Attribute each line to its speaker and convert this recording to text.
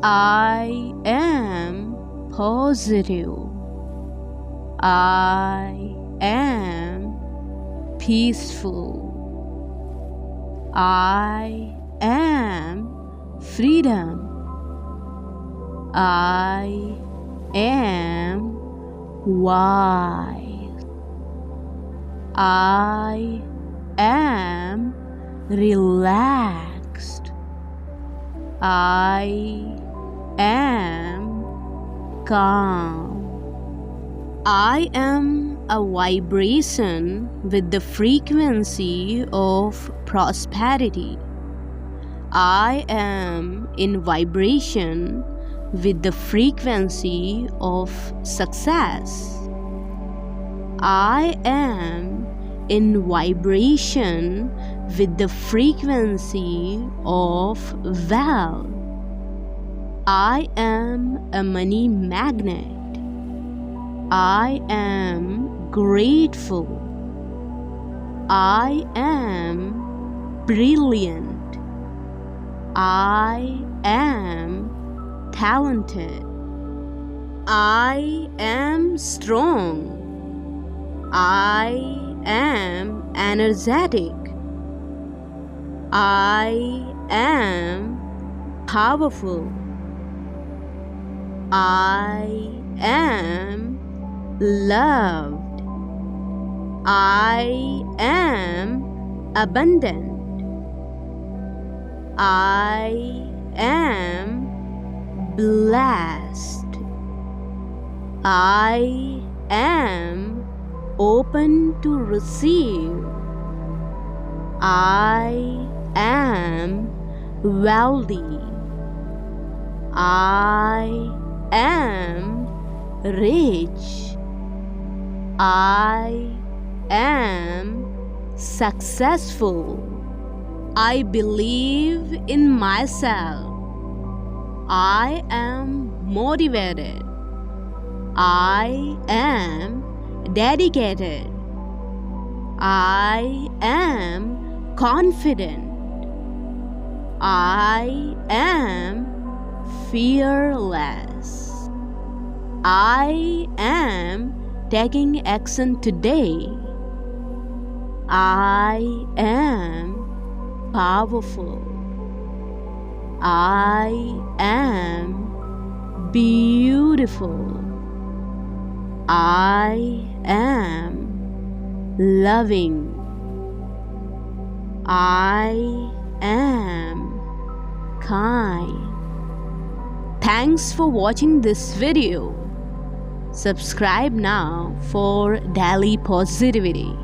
Speaker 1: I am positive. I am peaceful. I am freedom. I am wise. I am relaxed. I am calm. I am a vibration with the frequency of prosperity. I am in vibration with the frequency of success. I am in vibration with the frequency of wealth. I am a money magnet. I am grateful. I am brilliant. I am talented. I am strong. I am energetic. I am powerful. I am loved. I am abundant. I am blessed. I am open to receive. I am wealthy. I am rich. I am successful. I believe in myself. I am motivated. I am dedicated. I am confident. I am fearless. I am taking action today. I am powerful. I am beautiful. I am loving. I am kind. Thanks for watching this video. Subscribe now for daily positivity.